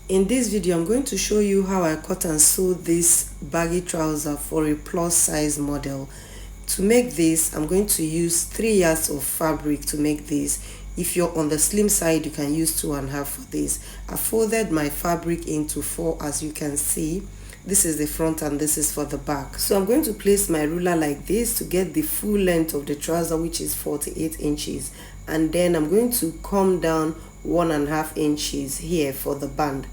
In this video, I'm going to show you how I cut and sew this baggy trouser for a plus size model. To make this, I'm going to use 3 yards of fabric to make this. If you're on the slim side, you can use 2.5 for this. I folded my fabric into 4, as you can see. This is the front and this is for the back. So I'm going to place my ruler like this to get the full length of the trouser, which is 48 inches. And then I'm going to come down 1.5 inches here for the band.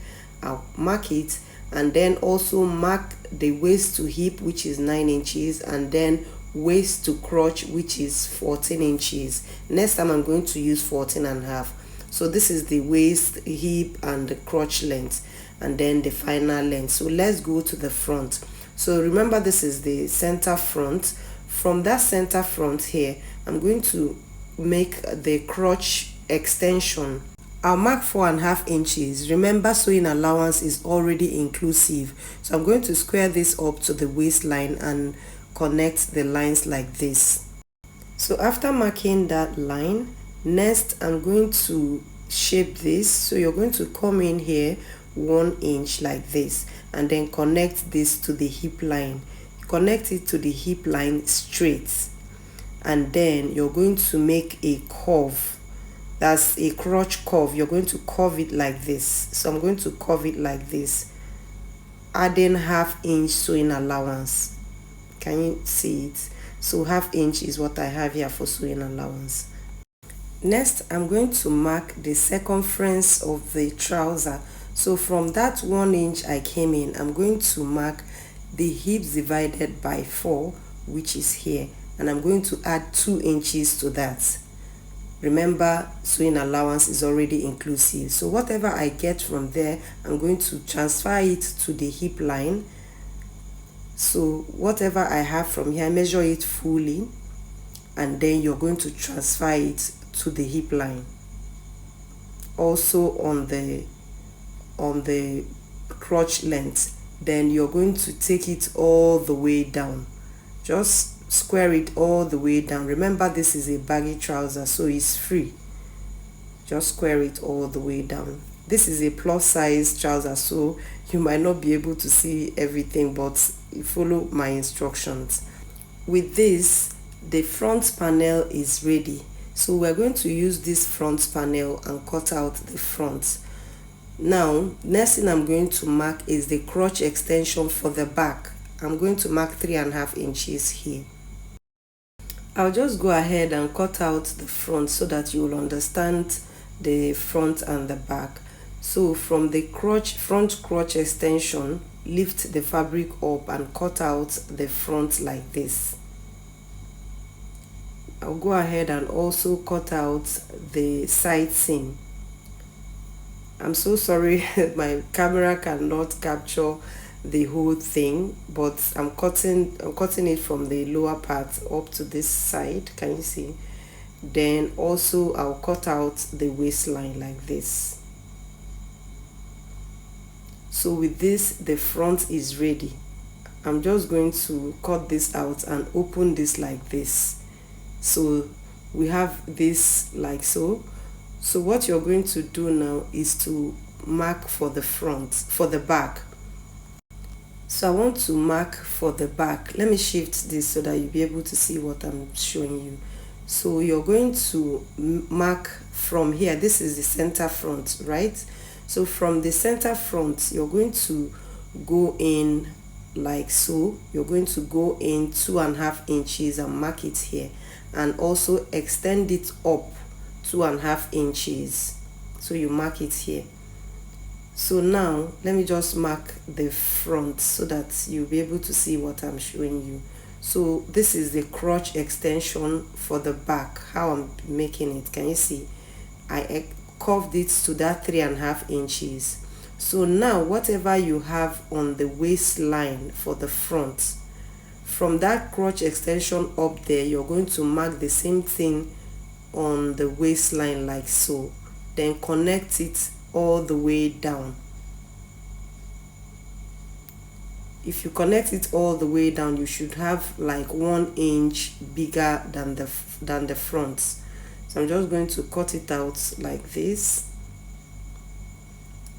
I'll mark it, and then also mark the waist to hip, which is 9 inches, and then waist to crotch, which is 14 inches. Next time I'm going to use 14.5. So this is the waist, hip, and the crotch length, and then the final length. So let's go to the front. So remember, this is the center front. From that center front here, I'm going to make the crotch extension. I'll mark 4.5 inches. Remember, sewing allowance is already inclusive, so I'm going to square this up to the waistline and connect the lines like this. So after marking that line, next I'm going to shape this. So you're going to come in here 1 inch like this, and then connect this to the hip line. Connect it to the hip line straight, and then you're going to make a curve. That's a crotch curve. You're going to curve it like this. So I'm going to curve it like this, adding 1/2 inch sewing allowance. Can you see it? So 1/2 inch is what I have here for sewing allowance. Next, I'm going to mark the circumference of the trouser. So from that 1 inch I came in, I'm going to mark the hips divided by 4, which is here, and I'm going to add 2 inches to that. Remember, sewing allowance is already inclusive, so whatever I get from there, I'm going to transfer it to the hip line. So whatever I have from here, measure it fully, and then you're going to transfer it to the hip line. Also on the crotch length, then you're going to take it all the way down. Just square it all the way down. Remember, this is a baggy trouser, so it's free. Just square it all the way down. This is a plus size trouser, so you might not be able to see everything, but you follow my instructions. With this, the front panel is ready, so we're going to use this front panel and cut out the front. Now, next thing I'm going to mark is the crotch extension for the back. I'm going to mark 3.5 inches here. I'll just go ahead and cut out the front so that you will understand the front and the back. So from the front crotch extension, lift the fabric up and cut out the front like this. I'll go ahead and also cut out the side seam. I'm so sorry my camera cannot capture the whole thing, but I'm cutting it from the lower part up to this side. Can you see? Then also I'll cut out the waistline like this. So with this, the front is ready. I'm just going to cut this out and open this like this. So we have this like so. So what you're going to do now is to mark for the front, for the back. So I want to mark for the back. Let me shift this so that you'll be able to see what I'm showing you. So you're going to mark from here. This is the center front, right? So from the center front, you're going to go in like so. You're going to go in 2.5 inches and mark it here, and also extend it up 2.5 inches. So you mark it here. So now let me just mark the front so that you'll be able to see what I'm showing you. So this is the crotch extension for the back, how I'm making it. Can you see? I curved it to that 3.5 inches. So now whatever you have on the waistline for the front, from that crotch extension up there, you're going to mark the same thing on the waistline like so. Then connect it all the way down. If you connect it all the way down, you should have like 1 inch bigger than the front. 'cause. So I'm just going to cut it out like this.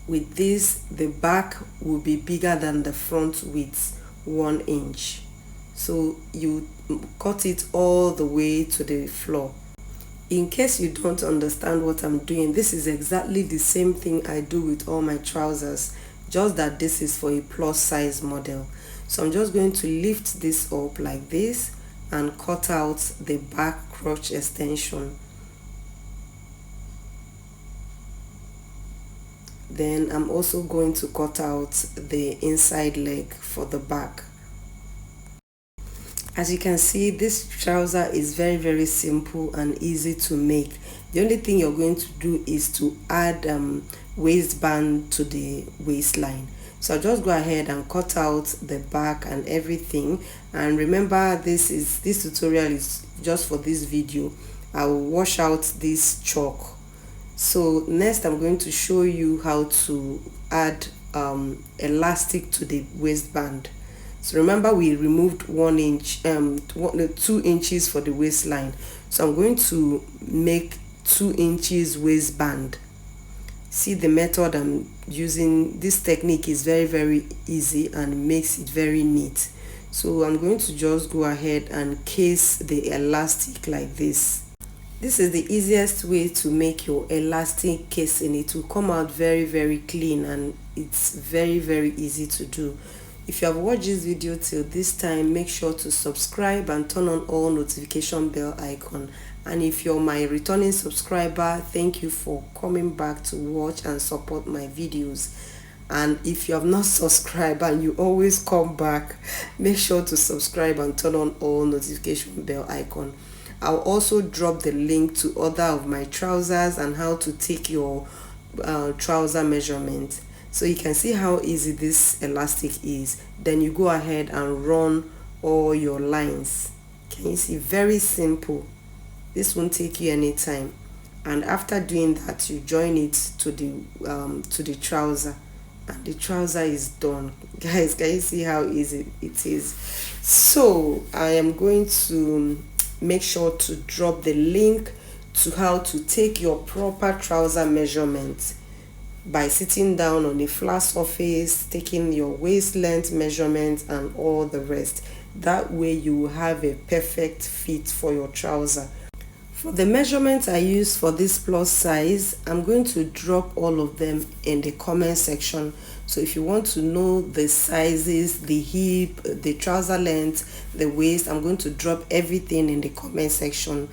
with this, the back will be bigger than the front with 1 inch. So you cut it all the way to the floor. In case you don't understand what I'm doing, this is exactly the same thing I do with all my trousers, just that this is for a plus size model. So I'm just going to lift this up like this and cut out the back crotch extension. Then I'm also going to cut out the inside leg for the back. As you can see, this trouser is very simple and easy to make. The only thing you're going to do is to add waistband to the waistline. So I'll just go ahead and cut out the back and everything. And remember, this tutorial is just for this video. I will wash out this chalk. So next I'm going to show you how to add elastic to the waistband. So remember, we removed 1 inch, 2 inches for the waistline. So I'm going to make 2 inches waistband. See the method I'm using. This technique is very easy and makes it very neat. So I'm going to just go ahead and case the elastic like this. This is the easiest way to make your elastic casing. It will come out very clean and it's very easy to do. If you have watched this video till this time, make sure to subscribe and turn on all notification bell icon. And if you're my returning subscriber, thank you for coming back to watch and support my videos. And if you have not subscribed and you always come back, make sure to subscribe and turn on all notification bell icon. I'll also drop the link to other of my trousers and how to take your trouser measurement, so you can see how easy this elastic is. Then you go ahead and run all your lines. Can you see? Very simple. This won't take you any time. And after doing that, you join it to the trouser, and the trouser is done. Guys, can you see how easy it is? So I am going to make sure to drop the link to how to take your proper trouser measurement by sitting down on a flat surface, taking your waist length measurement and all the rest. That way you will have a perfect fit for your trouser. For the measurements I use for this plus size, I'm going to drop all of them in the comment section. So if you want to know the sizes, the hip, the trouser length, the waist, I'm going to drop everything in the comment section.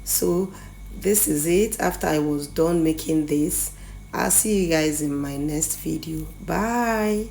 So this is it after I was done making this. I'll see you guys in my next video. Bye.